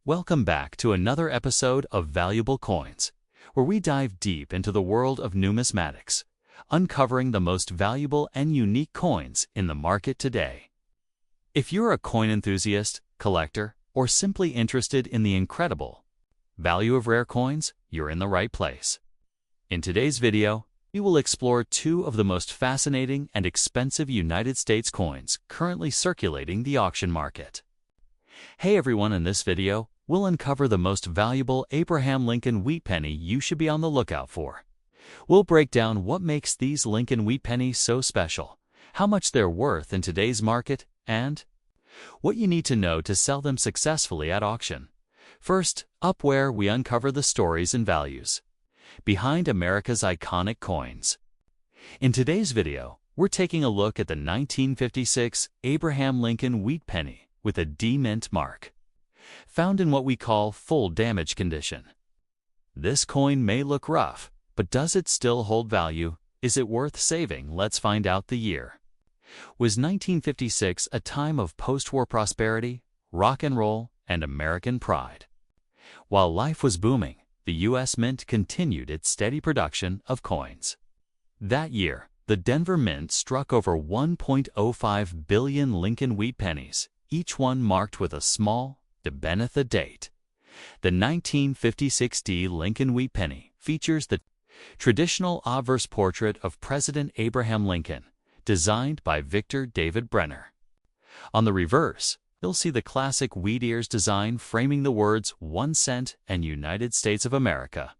Welcome back to another episode of Valuable Coins, where we dive deep into the world of numismatics, uncovering the most valuable and unique coins in the market today. If you're a coin enthusiast, collector, or simply interested in the incredible value of rare coins, you're in the right place. In today's video, we will explore two of the most fascinating and expensive United States coins currently circulating the auction market. Hey everyone, in this video, we'll uncover the most valuable Abraham Lincoln Wheat Penny you should be on the lookout for. We'll break down what makes these Lincoln Wheat Pennies so special, how much they're worth in today's market, and what you need to know to sell them successfully at auction. First, up where we uncover the stories and values behind America's iconic coins. In today's video, we're taking a look at the 1956 Abraham Lincoln Wheat Penny with a D mint mark, found in what we call full damage condition. This coin may look rough, but does it still hold value? Is it worth saving? Let's find out the year. Was 1956 a time of post-war prosperity, rock and roll, and American pride? While life was booming, the U.S. Mint continued its steady production of coins. That year, the Denver Mint struck over 1.05 billion Lincoln Wheat Pennies, each one marked with a small, Benetha date. The 1956 D Lincoln Wheat Penny features the traditional obverse portrait of President Abraham Lincoln, designed by Victor David Brenner. On the reverse, you'll see the classic wheat ears design framing the words 1 cent and United States of America.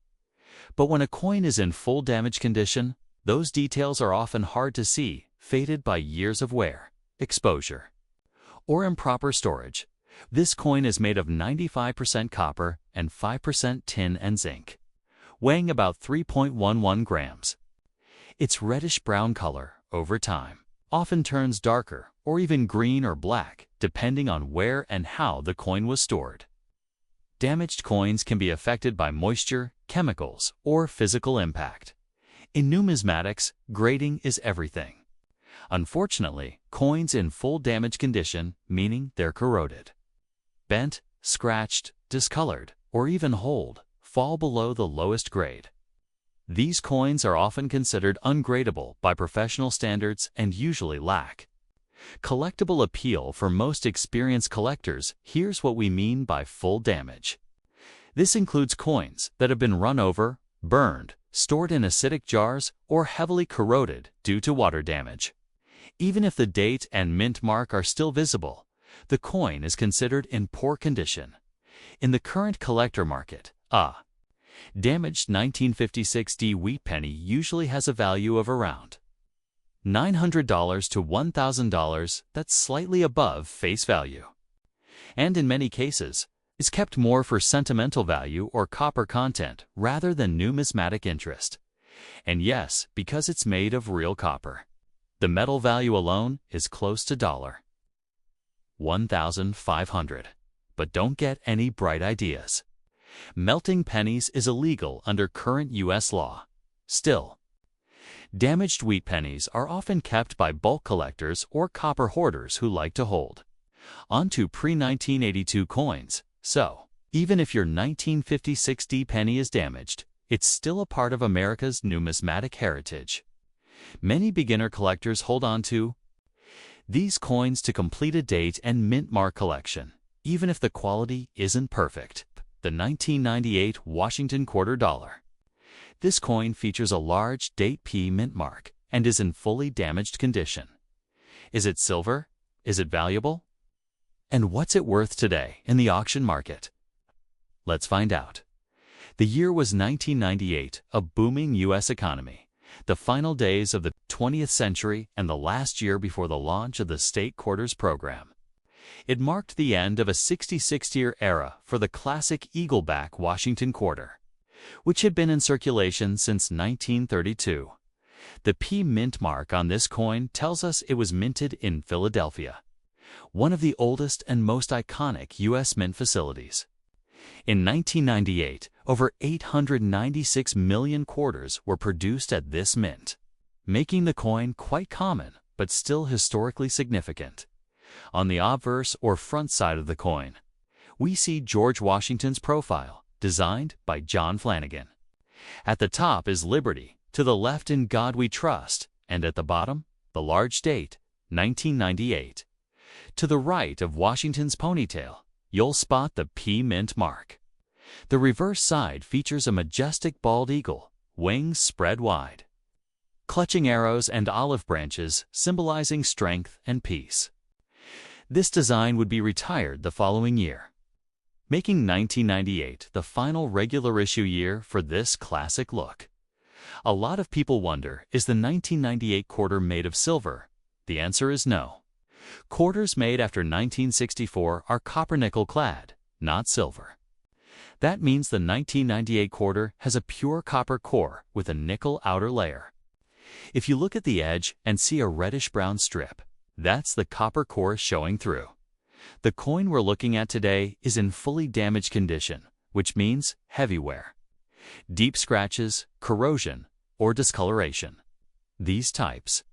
But when a coin is in full damage condition, those details are often hard to see, faded by years of wear, exposure, or improper storage. This coin is made of 95% copper and 5% tin and zinc, weighing about 3.11 grams. Its reddish-brown color, over time, often turns darker or even green or black, depending on where and how the coin was stored. Damaged coins can be affected by moisture, chemicals, or physical impact. In numismatics, grading is everything. Unfortunately, coins in full damage condition, meaning they're corroded, bent, scratched, discolored, or even holed, fall below the lowest grade. These coins are often considered ungradable by professional standards and usually lack collectible appeal for most experienced collectors. Here's what we mean by full damage. This includes coins that have been run over, burned, stored in acidic jars, or heavily corroded due to water damage. Even if the date and mint mark are still visible, the coin is considered in poor condition. In the current collector market, damaged 1956 D Wheat Penny usually has a value of around $900 to $1,000, that's slightly above face value, and in many cases, is kept more for sentimental value or copper content rather than numismatic interest. And yes, because it's made of real copper, the metal value alone is close to $1,500. But don't get any bright ideas. Melting pennies is illegal under current U.S. law. Still, damaged wheat pennies are often kept by bulk collectors or copper hoarders who like to hold onto pre-1982 coins. So, even if your 1956 D penny is damaged, it's still a part of America's numismatic heritage. Many beginner collectors hold on to these coins to complete a date and mint mark collection, even if the quality isn't perfect. The 1998 Washington quarter dollar. This coin features a large date P mint mark and is in fully damaged condition. Is it silver? Is it valuable? And what's it worth today in the auction market? Let's find out. The year was 1998, a booming U.S. economy, the final days of the 20th century and the last year before the launch of the state quarters program. It marked the end of a 66-year era for the classic Eagleback Washington quarter, which had been in circulation since 1932. The P mint mark on this coin tells us it was minted in Philadelphia, one of the oldest and most iconic U.S. mint facilities. In 1998, over 896 million quarters were produced at this mint, making the coin quite common but still historically significant. On the obverse or front side of the coin, we see George Washington's profile, designed by John Flanagan. At the top is Liberty, to the left In God We Trust, and at the bottom, the large date, 1998. To the right of Washington's ponytail, you'll spot the P Mint mark. The reverse side features a majestic bald eagle, wings spread wide, clutching arrows and olive branches symbolizing strength and peace. This design would be retired the following year, making 1998 the final regular issue year for this classic look. A lot of people wonder, is the 1998 quarter made of silver? The answer is no. Quarters made after 1964 are copper-nickel clad, not silver. That means the 1998 quarter has a pure copper core with a nickel outer layer. If you look at the edge and see a reddish-brown strip, that's the copper core showing through. The coin we're looking at today is in fully damaged condition, which means heavy wear, deep scratches, corrosion, or discoloration. These types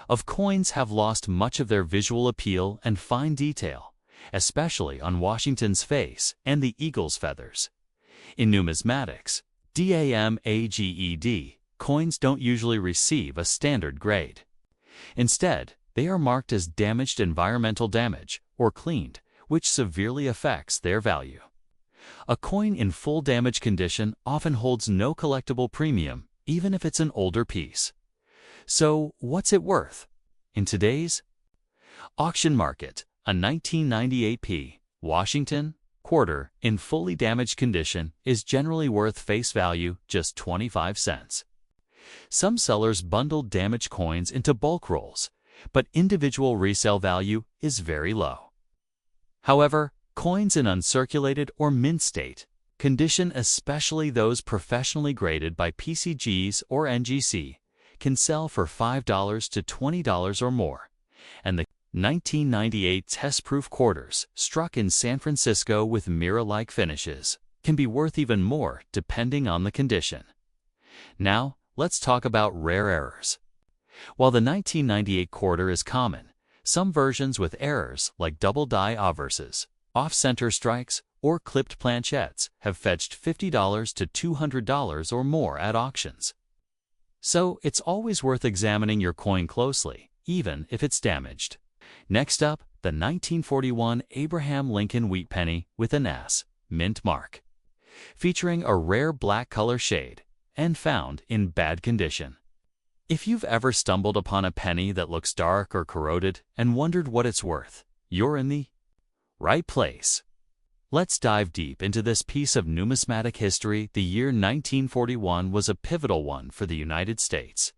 of coins have lost much of their visual appeal and fine detail, especially on Washington's face and the eagle's feathers. In numismatics, DAMAGED, coins don't usually receive a standard grade. Instead, they are marked as damaged environmental damage or cleaned, which severely affects their value. A coin in full damage condition often holds no collectible premium, even if it's an older piece. So, what's it worth? In today's auction market, a 1998 P. Washington quarter in fully damaged condition is generally worth face value just 25 cents. Some sellers bundle damaged coins into bulk rolls, but individual resale value is very low. However, coins in uncirculated or mint state condition, especially those professionally graded by PCGs or NGC, can sell for $5 to $20 or more, and the 1998 test-proof quarters, struck in San Francisco with mirror-like finishes, can be worth even more depending on the condition. Now, let's talk about rare errors. While the 1998 quarter is common, some versions with errors like double die obverses, off-center strikes, or clipped planchettes have fetched $50 to $200 or more at auctions. So it's always worth examining your coin closely, even if it's damaged. Next up, the 1941 Abraham Lincoln Wheat Penny with an S, mint mark, featuring a rare black color shade and found in bad condition. If you've ever stumbled upon a penny that looks dark or corroded and wondered what it's worth, you're in the right place. Let's dive deep into this piece of numismatic history. The year 1941 was a pivotal one for the United States.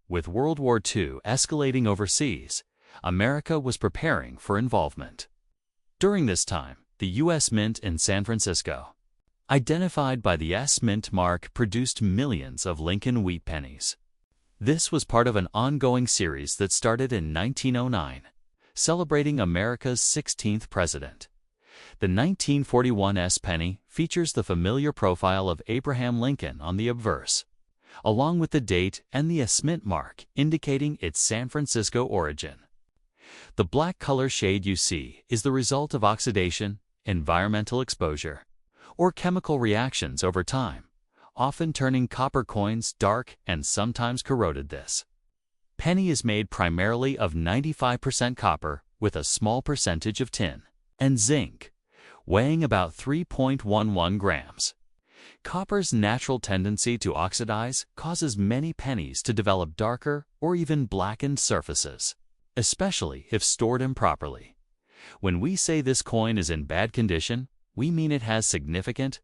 With World War II escalating overseas, America was preparing for involvement. During this time, the U.S. Mint in San Francisco, identified by the S Mint mark, produced millions of Lincoln Wheat Pennies. This was part of an ongoing series that started in 1909, celebrating America's 16th president. The 1941 S penny features the familiar profile of Abraham Lincoln on the obverse, along with the date and the S Mint mark indicating its San Francisco origin. The black color shade you see is the result of oxidation, environmental exposure, or chemical reactions over time, often turning copper coins dark and sometimes corroded. This penny is made primarily of 95% copper with a small percentage of tin and zinc, weighing about 3.11 grams. Copper's natural tendency to oxidize causes many pennies to develop darker or even blackened surfaces, especially if stored improperly. When we say this coin is in bad condition, we mean it has significant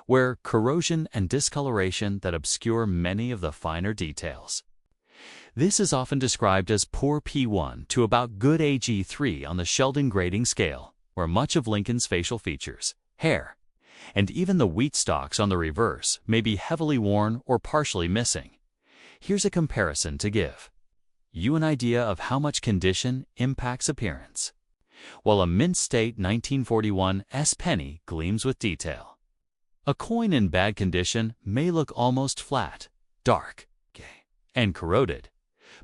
wear, corrosion, and discoloration that obscure many of the finer details. This is often described as poor P1 to about good AG3 on the Sheldon grading scale, where much of Lincoln's facial features, hair, and even the wheat stalks on the reverse may be heavily worn or partially missing. Here's a comparison to give you an idea of how much condition impacts appearance. While a mint state 1941 S penny gleams with detail, a coin in bad condition may look almost flat, dark, and corroded,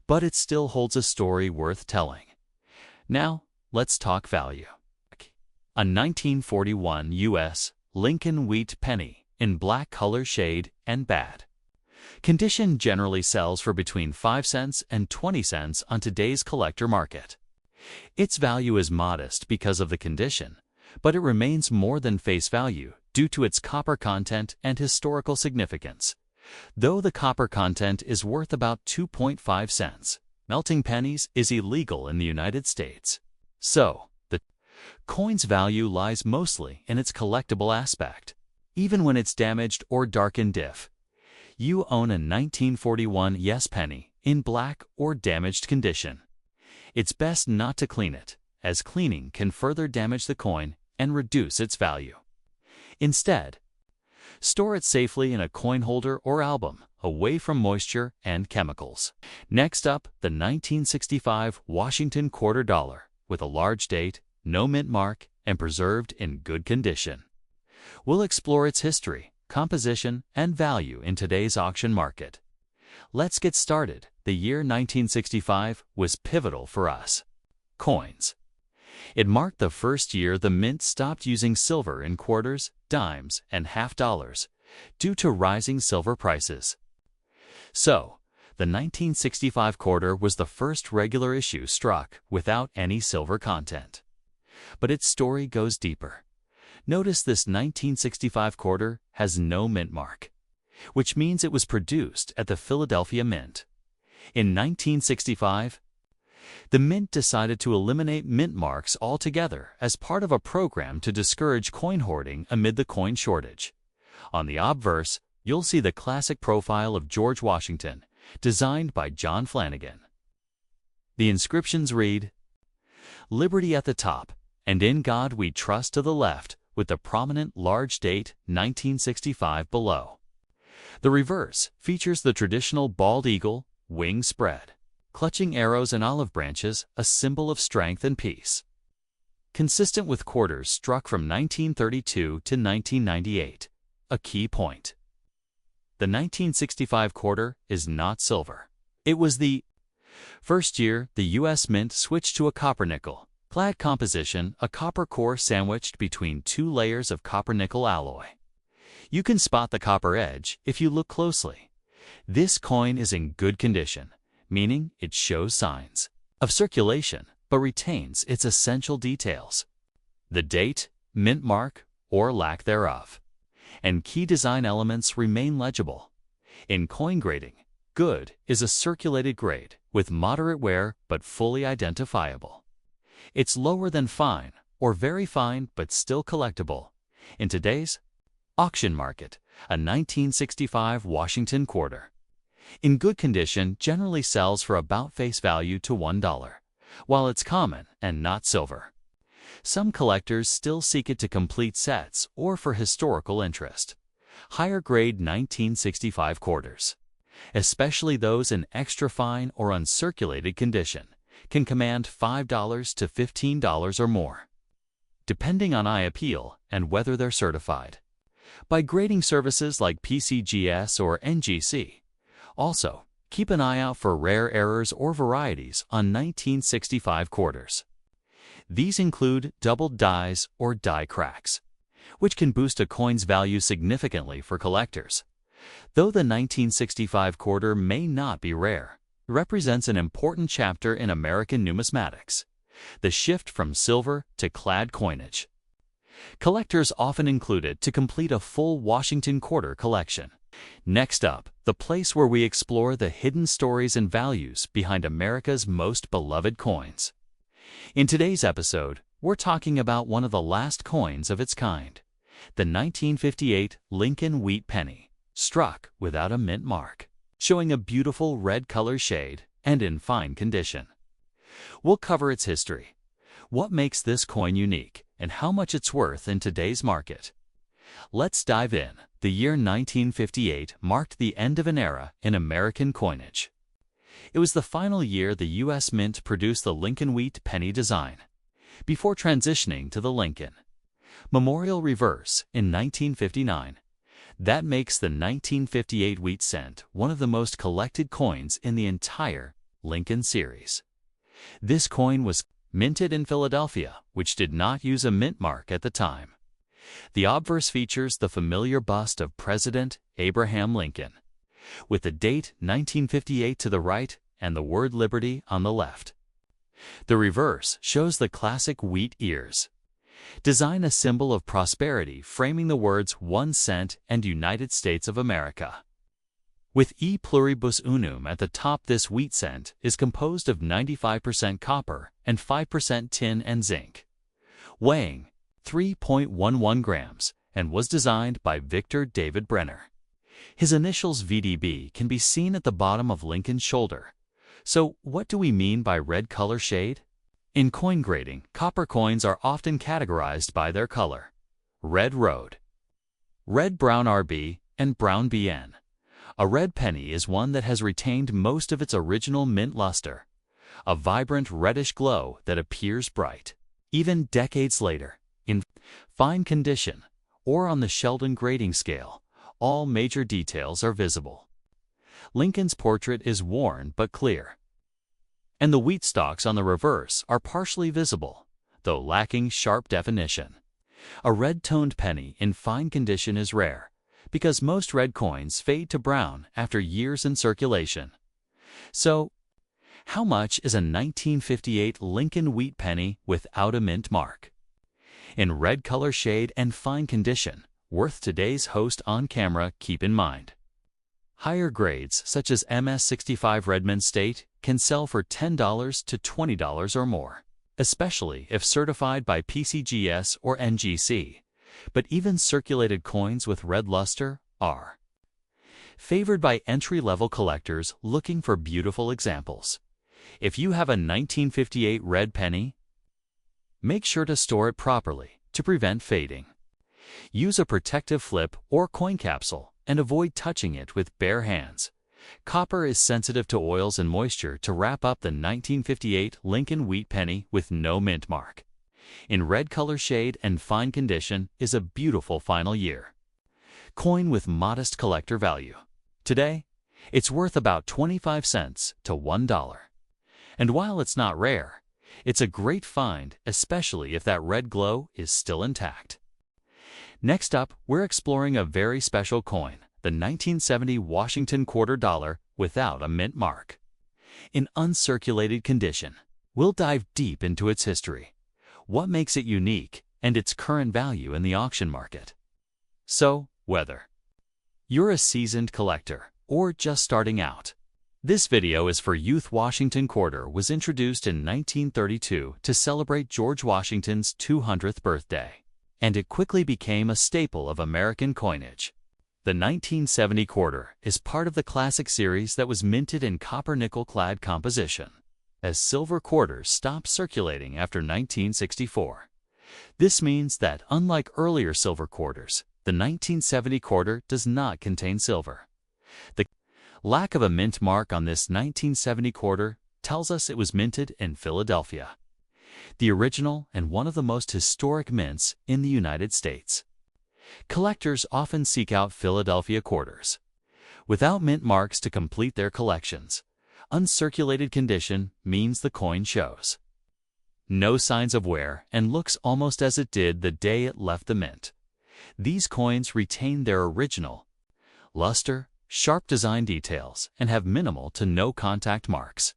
but it still holds a story worth telling. Now, let's talk value. A 1941 U.S. Lincoln Wheat Penny in black color shade and bad condition generally sells for between 5 cents and 20 cents on today's collector market. Its value is modest because of the condition, but it remains more than face value due to its copper content and historical significance. Though the copper content is worth about 2.5 cents, melting pennies is illegal in the United States. So, the coin's value lies mostly in its collectible aspect. Even when it's damaged or darkened, if you own a 1941 US penny in black or damaged condition, it's best not to clean it, as cleaning can further damage the coin and reduce its value. Instead, store it safely in a coin holder or album, away from moisture and chemicals. Next up, the 1965 Washington quarter dollar, with a large date, no mint mark, and preserved in good condition. We'll explore its history, composition, and value in today's auction market. Let's get started. The year 1965 was pivotal for us. Coins. It marked the first year the mint stopped using silver in quarters, dimes, and half dollars due to rising silver prices. So, the 1965 quarter was the first regular issue struck without any silver content. But its story goes deeper. Notice this 1965 quarter has no mint mark, which means it was produced at the Philadelphia Mint. In 1965, the Mint decided to eliminate mint marks altogether as part of a program to discourage coin hoarding amid the coin shortage. On the obverse, you'll see the classic profile of George Washington, designed by John Flanagan. The inscriptions read, "Liberty at the top, and in God we trust" to the left, with the prominent large date 1965 below. The reverse features the traditional bald eagle, wings spread, clutching arrows and olive branches, a symbol of strength and peace. Consistent with quarters struck from 1932 to 1998, a key point. The 1965 quarter is not silver. It was the first year the U.S. Mint switched to a copper nickel clad composition, a copper core sandwiched between two layers of copper-nickel alloy. You can spot the copper edge if you look closely. This coin is in good condition, meaning it shows signs of circulation but retains its essential details: the date, mint mark, or lack thereof, and key design elements remain legible. In coin grading, good is a circulated grade with moderate wear but fully identifiable. It's lower than fine or very fine but still collectible. In today's auction market, a 1965 Washington quarter, in good condition, generally sells for about face value to $1, while it's common and not silver. Some collectors still seek it to complete sets or for historical interest. Higher grade 1965 quarters, especially those in extra fine or uncirculated condition, can command $5 to $15 or more, depending on eye appeal and whether they're certified by grading services like PCGS or NGC. Also, keep an eye out for rare errors or varieties on 1965 quarters. These include doubled dies or die cracks, which can boost a coin's value significantly for collectors. Though the 1965 quarter may not be rare, it represents an important chapter in American numismatics: the shift from silver to clad coinage. Collectors often include it to complete a full Washington quarter collection. Next up, the place where we explore the hidden stories and values behind America's most beloved coins. In today's episode, we're talking about one of the last coins of its kind, the 1958 Lincoln Wheat Penny, struck without a mint mark, showing a beautiful red color shade and in fine condition. We'll cover its history, what makes this coin unique, and how much it's worth in today's market. Let's dive in. The year 1958 marked the end of an era in American coinage. It was the final year the U.S. Mint produced the Lincoln Wheat Penny design, before transitioning to the Lincoln Memorial Reverse in 1959. That makes the 1958 wheat cent one of the most collected coins in the entire Lincoln series. This coin was minted in Philadelphia, which did not use a mint mark at the time. The obverse features the familiar bust of President Abraham Lincoln, with the date 1958 to the right and the word Liberty on the left. The reverse shows the classic wheat ears. Design a symbol of prosperity framing the words 1 cent and United States of America. With E pluribus unum at the top, this wheat cent is composed of 95% copper and 5% tin and zinc, weighing 3.11 grams, and was designed by Victor David Brenner. His initials VDB can be seen at the bottom of Lincoln's shoulder. So what do we mean by red color shade? In coin grading, copper coins are often categorized by their color: red road, red brown RB, and brown BN. A red penny is one that has retained most of its original mint luster, a vibrant reddish glow that appears bright, even decades later, in fine condition or on the Sheldon grading scale. All major details are visible. Lincoln's portrait is worn but clear, and the wheat stalks on the reverse are partially visible, though lacking sharp definition. A red-toned penny in fine condition is rare, because most red coins fade to brown after years in circulation. So, how much is a 1958 Lincoln Wheat Penny without a mint mark? In red color shade and fine condition, worth today's host on camera, keep in mind. Higher grades, such as MS-65 Redmond State, can sell for $10 to $20 or more, especially if certified by PCGS or NGC. But even circulated coins with red luster are favored by entry-level collectors looking for beautiful examples. If you have a 1958 red penny, make sure to store it properly to prevent fading. Use a protective flip or coin capsule and avoid touching it with bare hands. Copper is sensitive to oils and moisture. To wrap up the 1958 Lincoln Wheat Penny with no mint mark in red color shade and fine condition is a beautiful final year coin with modest collector value. Today, it's worth about 25 cents to $1. And while it's not rare, it's a great find, especially if that red glow is still intact. Next up, we're exploring a very special coin, the 1970 Washington quarter dollar without a mint mark. In uncirculated condition, we'll dive deep into its history, what makes it unique, and its current value in the auction market. So, whether you're a seasoned collector or just starting out, this video is for youth. Washington quarter was introduced in 1932 to celebrate George Washington's 200th birthday, and it quickly became a staple of American coinage. The 1970 quarter is part of the classic series that was minted in copper-nickel-clad composition, as silver quarters stopped circulating after 1964. This means that, unlike earlier silver quarters, the 1970 quarter does not contain silver. The lack of a mint mark on this 1970 quarter tells us it was minted in Philadelphia, the original and one of the most historic mints in the United States. Collectors often seek out Philadelphia quarters without mint marks to complete their collections. Uncirculated condition means the coin shows no signs of wear and looks almost as it did the day it left the mint. These coins retain their original luster, sharp design details, and have minimal to no contact marks.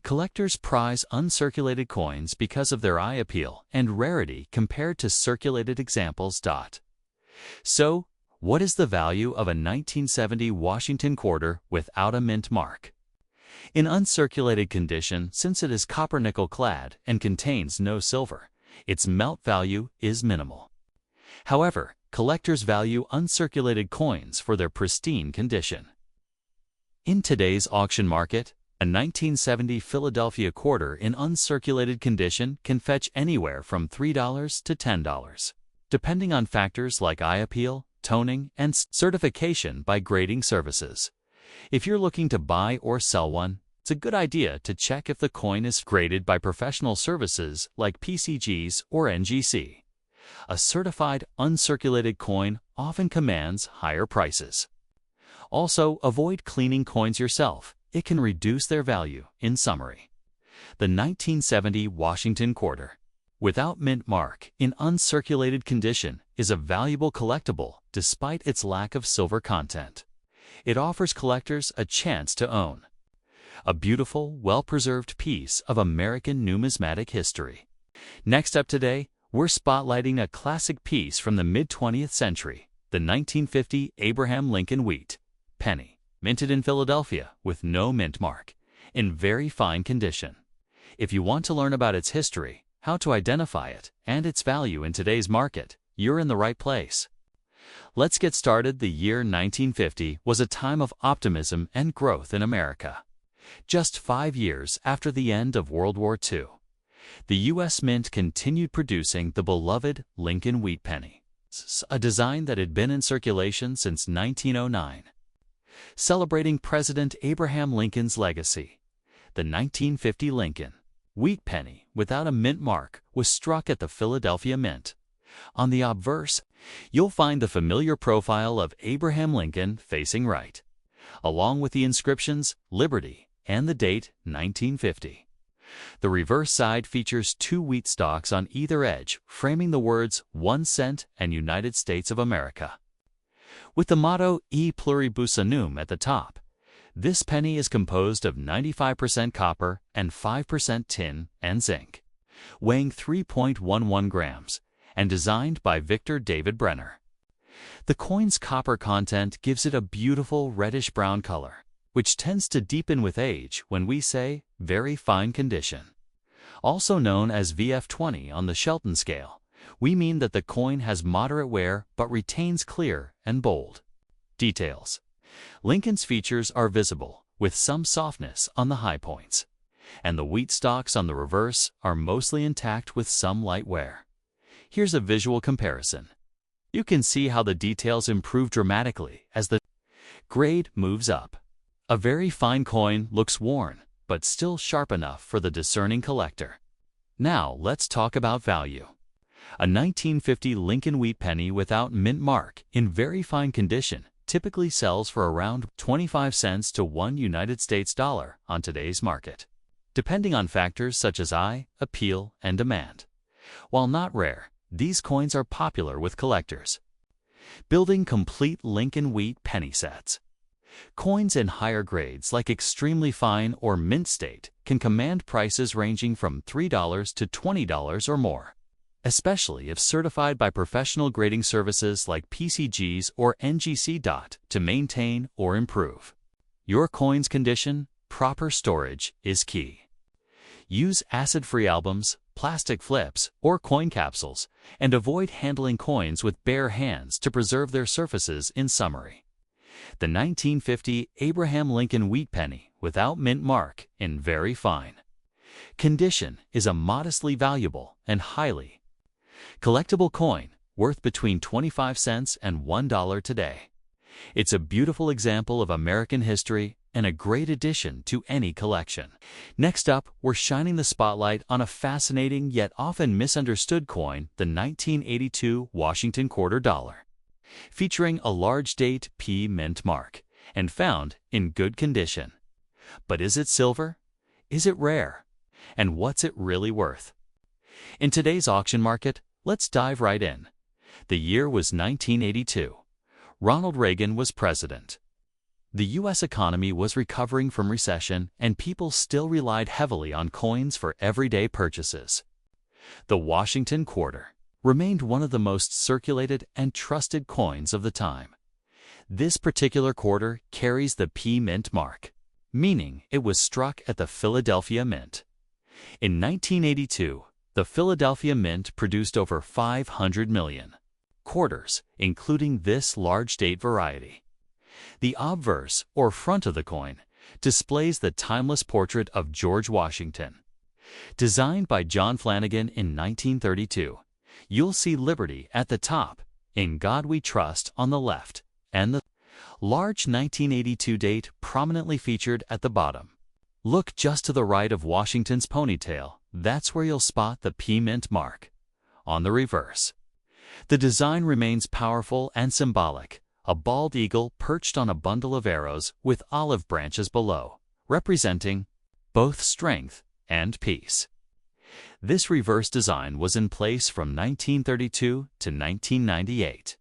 Collectors prize uncirculated coins because of their eye appeal and rarity compared to circulated examples. So, what is the value of a 1970 Washington quarter without a mint mark? In uncirculated condition, since it is copper-nickel clad and contains no silver, its melt value is minimal. However, collectors value uncirculated coins for their pristine condition. In today's auction market, a 1970 Philadelphia quarter in uncirculated condition can fetch anywhere from $3 to $10, depending on factors like eye appeal, toning, and certification by grading services. If you're looking to buy or sell one, it's a good idea to check if the coin is graded by professional services like PCGs or NGC. A certified uncirculated coin often commands higher prices. Also, avoid cleaning coins yourself. It can reduce their value. In summary, The 1970 Washington quarter, without mint mark, in uncirculated condition, is a valuable collectible despite its lack of silver content. It offers collectors a chance to own a beautiful, well-preserved piece of American numismatic history. Next up today, we're spotlighting a classic piece from the mid-20th century, the 1950 Abraham Lincoln Wheat Penny, minted in Philadelphia with no mint mark, in very fine condition. If you want to learn about its history, how to identify it, and its value in today's market, you're in the right place. Let's get started. The year 1950 was a time of optimism and growth in America. Just 5 years after the end of World War II, the U.S. Mint continued producing the beloved Lincoln Wheat Penny, a design that had been in circulation since 1909. Celebrating President Abraham Lincoln's legacy, the 1950 Lincoln Wheat Penny without a mint mark was struck at the Philadelphia Mint. On the obverse, you'll find the familiar profile of Abraham Lincoln facing right, along with the inscriptions Liberty and the date 1950. The reverse side features 2 wheat stalks on either edge, framing the words 1 cent and United States of America. With the motto E pluribus unum at the top, this penny is composed of 95% copper and 5% tin and zinc, weighing 3.11 grams, and designed by Victor David Brenner. The coin's copper content gives it a beautiful reddish-brown color, which tends to deepen with age when we say very fine condition. Also known as VF20 on the Shelton scale, we mean that the coin has moderate wear but retains clear and bold details. Lincoln's features are visible, with some softness on the high points, and the wheat stalks on the reverse are mostly intact with some light wear. Here's a visual comparison. You can see how the details improve dramatically as the grade moves up. A very fine coin looks worn, but still sharp enough for the discerning collector. Now let's talk about value. A 1950 Lincoln Wheat Penny without mint mark, in very fine condition, typically sells for around 25 cents to $1 United States dollar on today's market, depending on factors such as appeal, and demand. While not rare, these coins are popular with collectors. Building complete Lincoln Wheat penny sets. Coins in higher grades like extremely fine or mint state can command prices ranging from $3 to $20 or more, especially if certified by professional grading services like PCGs or NGC. To maintain or improve your coin's condition, proper storage is key. Use acid-free albums, plastic flips, or coin capsules, and avoid handling coins with bare hands to preserve their surfaces. In summary, the 1950 Abraham Lincoln Wheat Penny without mint mark, in very fine condition, is a modestly valuable and highly collectible coin worth between 25 cents and $1 today. It's a beautiful example of American history and a great addition to any collection. Next up, we're shining the spotlight on a fascinating yet often misunderstood coin, the 1982 Washington quarter dollar, featuring a large date P mint mark and found in good condition. But is it silver? Is it rare? And what's it really worth? In today's auction market, let's dive right in. The year was 1982. Ronald Reagan was president. The U.S. economy was recovering from recession, and people still relied heavily on coins for everyday purchases. The Washington quarter remained one of the most circulated and trusted coins of the time. This particular quarter carries the P mint mark, meaning it was struck at the Philadelphia Mint. In 1982, the Philadelphia Mint produced over 500 million quarters, including this large date variety. The obverse, or front of the coin, displays the timeless portrait of George Washington. Designed by John Flanagan in 1932, you'll see Liberty at the top, In God We Trust on the left, and the large 1982 date prominently featured at the bottom. Look just to the right of Washington's ponytail. That's where you'll spot the P mint mark. On the reverse, the design remains powerful and symbolic. A bald eagle perched on a bundle of arrows with olive branches below, representing both strength and peace. This reverse design was in place from 1932 to 1998.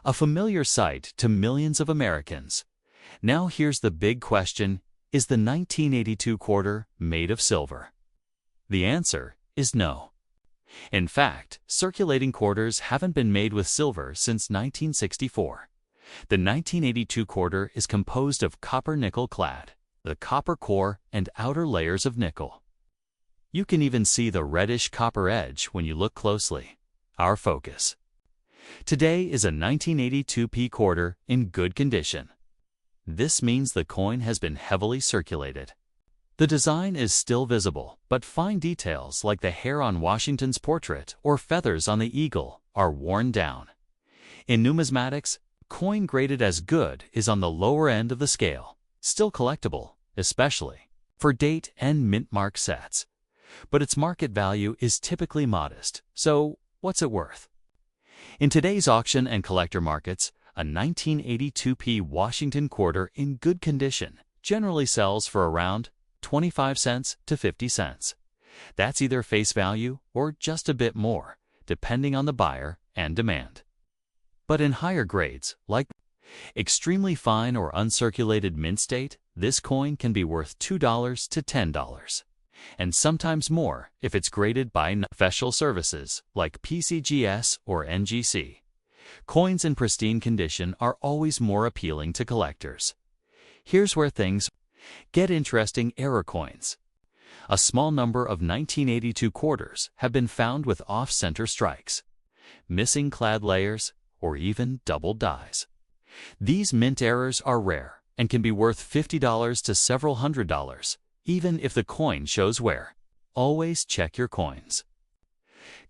A familiar sight to millions of Americans. Now here's the big question: is the 1982 quarter made of silver? The answer is no. In fact, circulating quarters haven't been made with silver since 1964. The 1982 quarter is composed of copper-nickel clad, the copper core and outer layers of nickel. You can even see the reddish copper edge when you look closely. Our focus today is a 1982p quarter in good condition. This means the coin has been heavily circulated. The design is still visible, but fine details like the hair on Washington's portrait or feathers on the eagle are worn down. In numismatics, coin graded as good is on the lower end of the scale, still collectible, especially for date and mint mark sets. But its market value is typically modest, so what's it worth? In today's auction and collector markets, a 1982p Washington quarter in good condition generally sells for around 25 cents to 50 cents. That's either face value or just a bit more, depending on the buyer and demand. But in higher grades, like extremely fine or uncirculated mint state, this coin can be worth $2 to $10. And sometimes more if it's graded by special services like PCGS or NGC. Coins in pristine condition are always more appealing to collectors. Here's where things get interesting: error coins. A small number of 1982 quarters have been found with off-center strikes, missing clad layers, or even double dies. These mint errors are rare and can be worth $50 to several $100s. Even if the coin shows wear. Always check your coins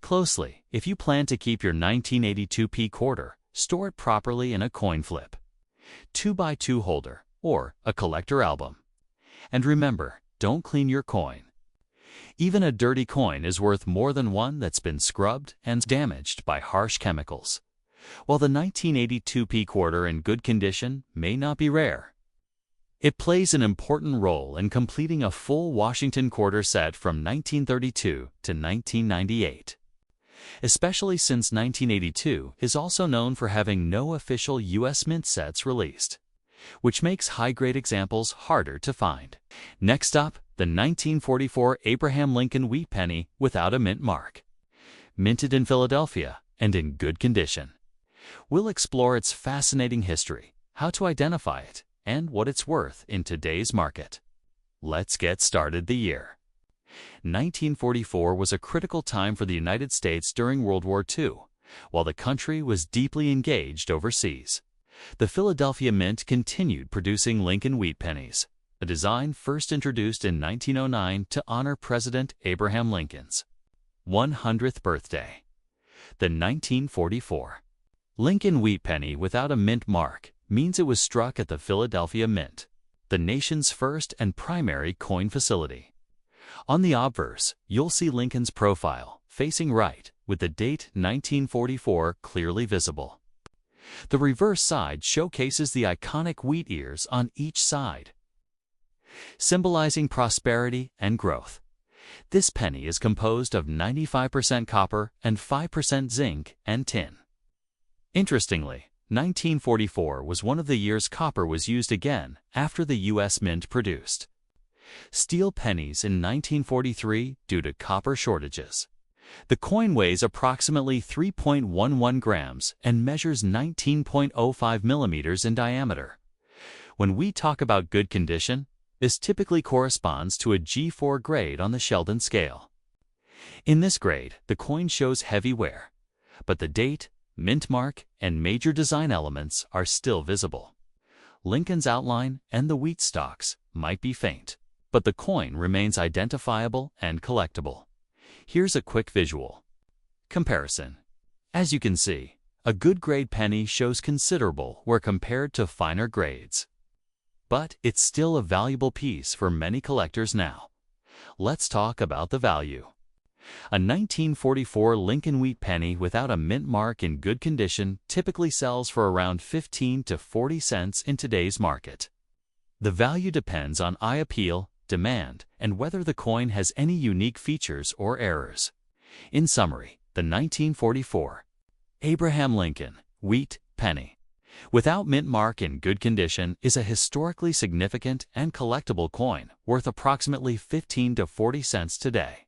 closely. If you plan to keep your 1982p quarter, store it properly in a coin flip, 2x2 holder, or a collector album. And remember, don't clean your coin. Even a dirty coin is worth more than one that's been scrubbed and damaged by harsh chemicals. While the 1982p quarter in good condition may not be rare, it plays an important role in completing a full Washington quarter set from 1932 to 1998. Especially since 1982 is also known for having no official U.S. mint sets released, which makes high-grade examples harder to find. Next up, the 1944 Abraham Lincoln Wheat Penny without a mint mark. Minted in Philadelphia and in good condition. We'll explore its fascinating history, how to identify it, and what it's worth in today's market. Let's get started. The year 1944 was a critical time for the United States during World War II, while the country was deeply engaged overseas. The Philadelphia Mint continued producing Lincoln Wheat Pennies, a design first introduced in 1909 to honor President Abraham Lincoln's 100th birthday. The 1944 Lincoln Wheat Penny without a mint mark means it was struck at the Philadelphia Mint, the nation's first and primary coin facility. On the obverse, you'll see Lincoln's profile, facing right, with the date 1944 clearly visible. The reverse side showcases the iconic wheat ears on each side, symbolizing prosperity and growth. This penny is composed of 95% copper and 5% zinc and tin. Interestingly, 1944 was one of the years copper was used again after the U.S. Mint produced steel pennies in 1943 due to copper shortages. The coin weighs approximately 3.11 grams and measures 19.05 millimeters in diameter. When we talk about good condition, this typically corresponds to a G4 grade on the Sheldon scale. In this grade, the coin shows heavy wear, but the date, mint mark, and major design elements are still visible. Lincoln's outline and the wheat stalks might be faint, but the coin remains identifiable and collectible. Here's a quick visual comparison. As you can see, a good grade penny shows considerable where compared to finer grades. But it's still a valuable piece for many collectors now. Let's talk about the value. A 1944 Lincoln Wheat Penny without a mint mark in good condition typically sells for around 15 to 40 cents in today's market. The value depends on eye appeal demand, and whether the coin has any unique features or errors. In summary, the 1944 Abraham Lincoln Wheat Penny, without mint mark in good condition, is a historically significant and collectible coin worth approximately 15 to 40 cents today.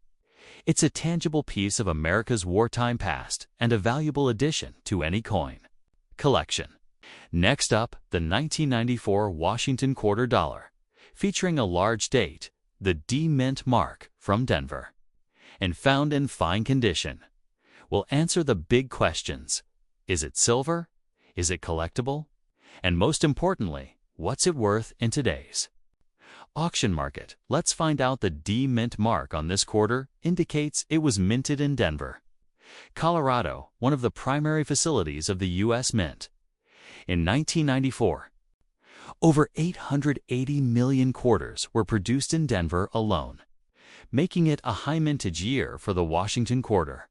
It's a tangible piece of America's wartime past and a valuable addition to any coin collection. Next up, the 1994 Washington Quarter Dollar, featuring a large date, the D Mint mark from Denver, and found in fine condition. We'll answer the big questions. Is it silver? Is it collectible? And most importantly, what's it worth in today's auction market? Let's find out. The D Mint mark on this quarter indicates it was minted in Denver, Colorado, one of the primary facilities of the U.S. Mint. In 1994, over 880 million quarters were produced in Denver alone, making it a high mintage year for the Washington quarter.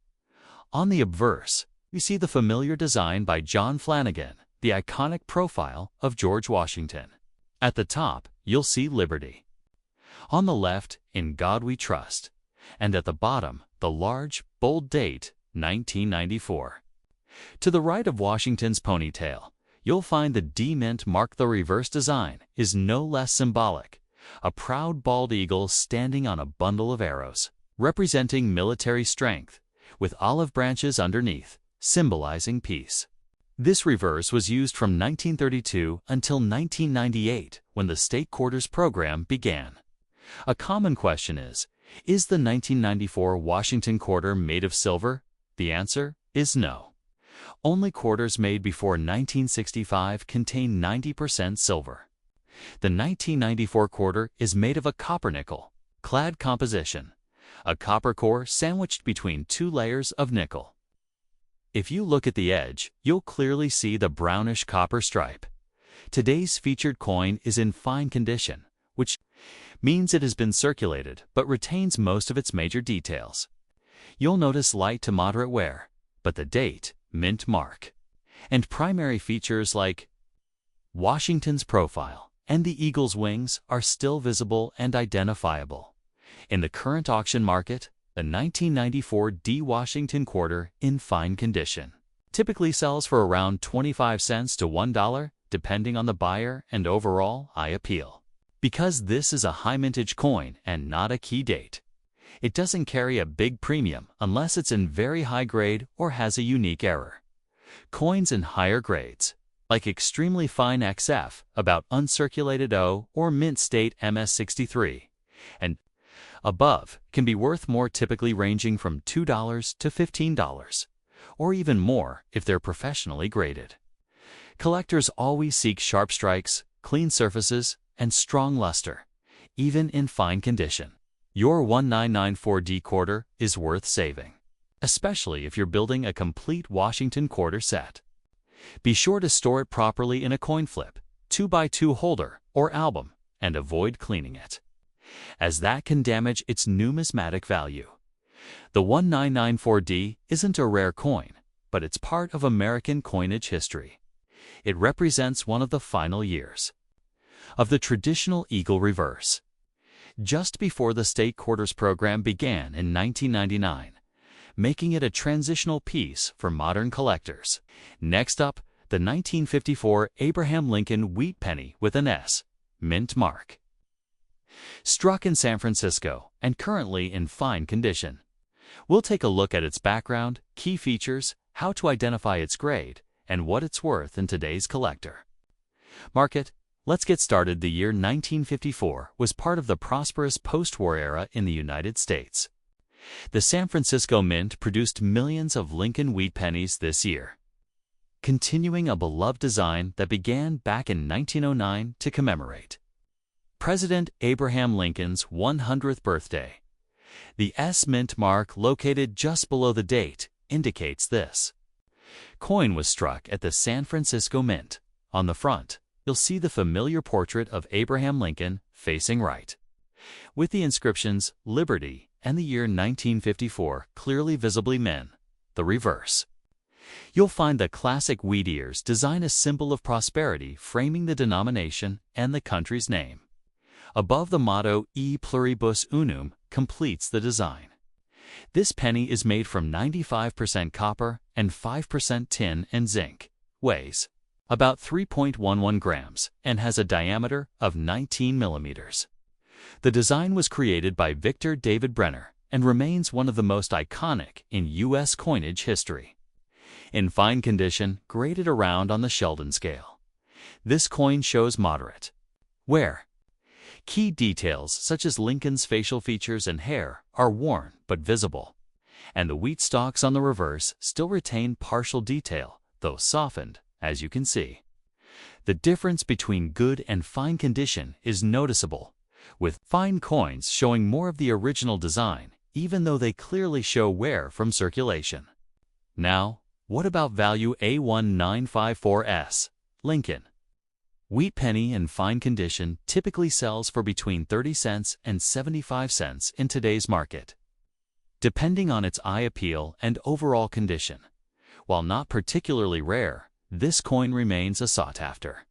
On the obverse, we see the familiar design by John Flanagan, the iconic profile of George Washington. At the top, you'll see Liberty. On the left, In God We Trust. And at the bottom, the large, bold date, 1994. To the right of Washington's ponytail, you'll find the D Mint mark. The reverse design is no less symbolic, a proud bald eagle standing on a bundle of arrows, representing military strength, with olive branches underneath, symbolizing peace. This reverse was used from 1932 until 1998, when the state quarters program began. A common question is the 1994 Washington quarter made of silver? The answer is no. Only quarters made before 1965 contain 90% silver. The 1994 quarter is made of a copper nickel clad composition, a copper core sandwiched between two layers of nickel. If you look at the edge, you'll clearly see the brownish copper stripe. Today's featured coin is in fine condition, which means it has been circulated but retains most of its major details. You'll notice light to moderate wear, but the date, mint mark, and primary features like Washington's profile and the eagle's wings are still visible and identifiable. In the current auction market, the 1994 D Washington quarter in fine condition typically sells for around 25 cents to $1, depending on the buyer and overall eye appeal. Because this is a high mintage coin and not a key date, it doesn't carry a big premium unless it's in very high grade or has a unique error. Coins in higher grades, like extremely fine XF, about uncirculated O, or mint state MS63, and above, can be worth more, typically ranging from $2 to $15, or even more if they're professionally graded. Collectors always seek sharp strikes, clean surfaces, and strong luster, even in fine condition. Your 1994D quarter is worth saving, especially if you're building a complete Washington quarter set. Be sure to store it properly in a coin flip, 2x2 holder, or album, and avoid cleaning it, as that can damage its numismatic value. The 1994D isn't a rare coin, but it's part of American coinage history. It represents one of the final years of the traditional eagle reverse, just before the state quarters program began in 1999, making it a transitional piece for modern collectors. Next up, the 1954 Abraham Lincoln Wheat Penny with an S, mint mark. Struck in San Francisco and currently in fine condition. We'll take a look at its background, key features, how to identify its grade, and what it's worth in today's collector market. Let's get started. The year 1954 was part of the prosperous post-war era in the United States. The San Francisco Mint produced millions of Lincoln Wheat Pennies this year, continuing a beloved design that began back in 1909 to commemorate President Abraham Lincoln's 100th birthday. The S mint mark located just below the date indicates this coin was struck at the San Francisco Mint. On the front, you'll see the familiar portrait of Abraham Lincoln facing right, with the inscriptions Liberty and the year 1954 clearly visibly men. The reverse, you'll find the classic wheat ears design, a symbol of prosperity framing the denomination and the country's name. Above the motto E pluribus unum completes the design. This penny is made from 95% copper and 5% tin and zinc, weighs about 3.11 grams, and has a diameter of 19 millimeters. The design was created by Victor David Brenner and remains one of the most iconic in U.S. coinage history. In fine condition, graded around on the Sheldon scale. This coin shows moderate wear. Key details such as Lincoln's facial features and hair are worn but visible, and the wheat stalks on the reverse still retain partial detail, though softened, as you can see. The difference between good and fine condition is noticeable, with fine coins showing more of the original design, even though they clearly show wear from circulation. Now, what about value A1954S, Lincoln Wheat penny in fine condition typically sells for between 30 cents and 75 cents in today's market, depending on its eye appeal and overall condition. While not particularly rare, this coin remains a sought-after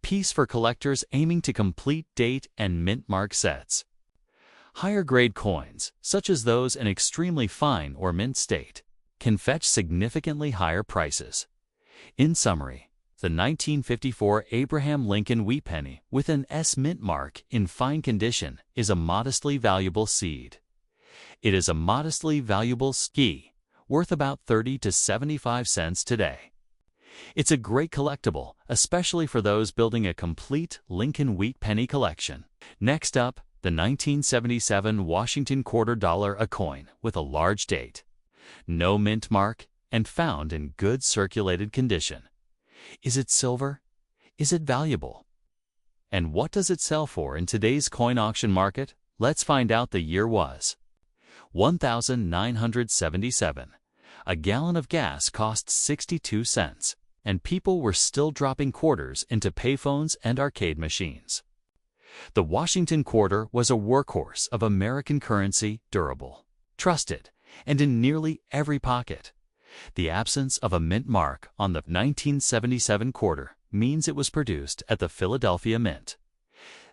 piece for collectors aiming to complete date and mint mark sets. Higher-grade coins, such as those in extremely fine or mint state, can fetch significantly higher prices. In summary, the 1954 Abraham Lincoln Wheat Penny with an S mint mark in fine condition is a modestly valuable seed. It is a modestly valuable ski, worth about 30 to 75 cents today. It's a great collectible, especially for those building a complete Lincoln Wheat Penny collection. Next up, the 1977 Washington $quarter a coin with a large date, no mint mark, and found in good circulated condition. Is it silver? Is it valuable? And what does it sell for in today's coin auction market? Let's find out. The year was 1977. A gallon of gas cost 62 cents, and people were still dropping quarters into payphones and arcade machines. The Washington quarter was a workhorse of American currency, durable, trusted, and in nearly every pocket. The absence of a mint mark on the 1977 quarter means it was produced at the Philadelphia Mint.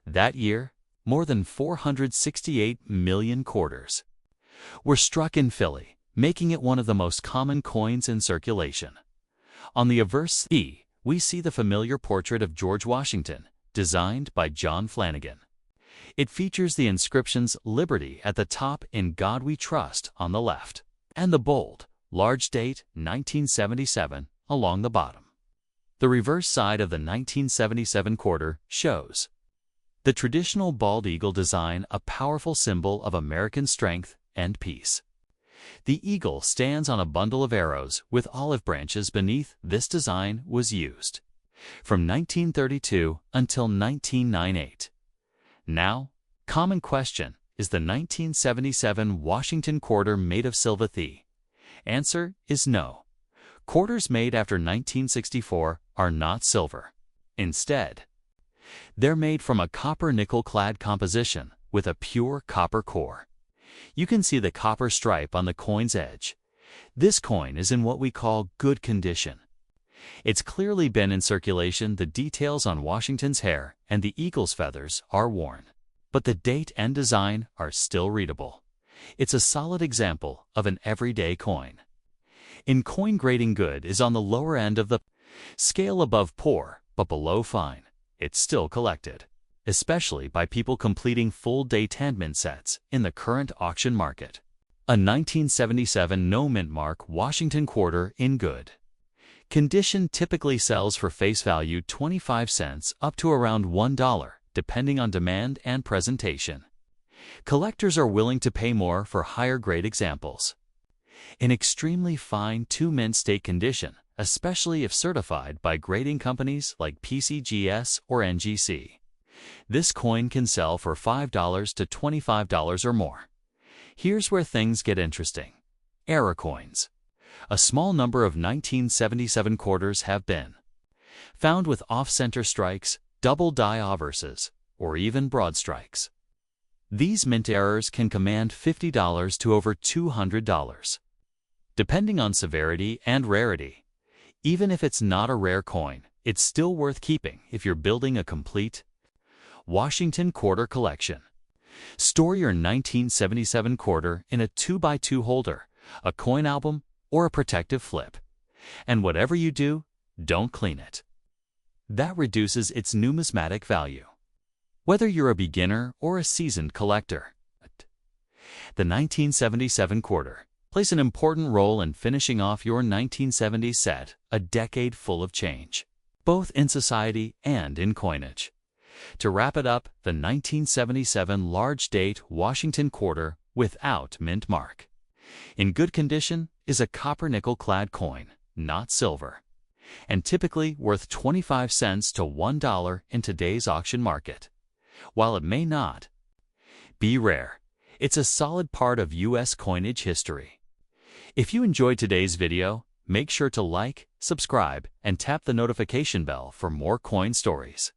That year, more than 468 million quarters were struck in Philly, making it one of the most common coins in circulation. On the obverse E, we see the familiar portrait of George Washington, designed by John Flanagan. It features the inscriptions Liberty at the top and God We Trust on the left, and the bold, large date 1977 along the bottom. The reverse side of the 1977 quarter shows the traditional bald eagle design, a powerful symbol of American strength and peace. The eagle stands on a bundle of arrows with olive branches beneath. This design was used from 1932 until 1998. Now, common question, is the 1977 Washington quarter made of silver? The answer is no. Quarters made after 1964 are not silver. Instead, they're made from a copper-nickel-clad composition with a pure copper core. You can see the copper stripe on the coin's edge. This coin is in what we call good condition. It's clearly been in circulation. The details on Washington's hair and the eagle's feathers are worn, but the date and design are still readable. It's a solid example of an everyday coin. In coin grading, good is on the lower end of the scale, above poor but below fine. It's still collected, especially by people completing full-date hand-mint sets in the current auction market. A 1977 no mint mark Washington quarter in good condition typically sells for face value 25 cents up to around $1, depending on demand and presentation. Collectors are willing to pay more for higher-grade examples. In extremely fine two-mint state condition, especially if certified by grading companies like PCGS or NGC, this coin can sell for $5 to $25 or more. Here's where things get interesting. Error coins. A small number of 1977 quarters have been found with off-center strikes, double die obverses, or even broad strikes. These mint errors can command $50 to over $200, depending on severity and rarity. Even if it's not a rare coin, it's still worth keeping if you're building a complete Washington Quarter Collection. Store your 1977 quarter in a 2x2 holder, a coin album, or a protective flip. And whatever you do, don't clean it. That reduces its numismatic value. Whether you're a beginner or a seasoned collector, the 1977 quarter plays an important role in finishing off your 1970s set, a decade full of change, both in society and in coinage. To wrap it up, the 1977 large-date Washington quarter without mint mark. In good condition is a copper nickel-clad coin, not silver, and typically worth 25 cents to $1 in today's auction market. While it may not be rare, it's a solid part of U.S. coinage history. If you enjoyed today's video, make sure to like, subscribe, and tap the notification bell for more coin stories.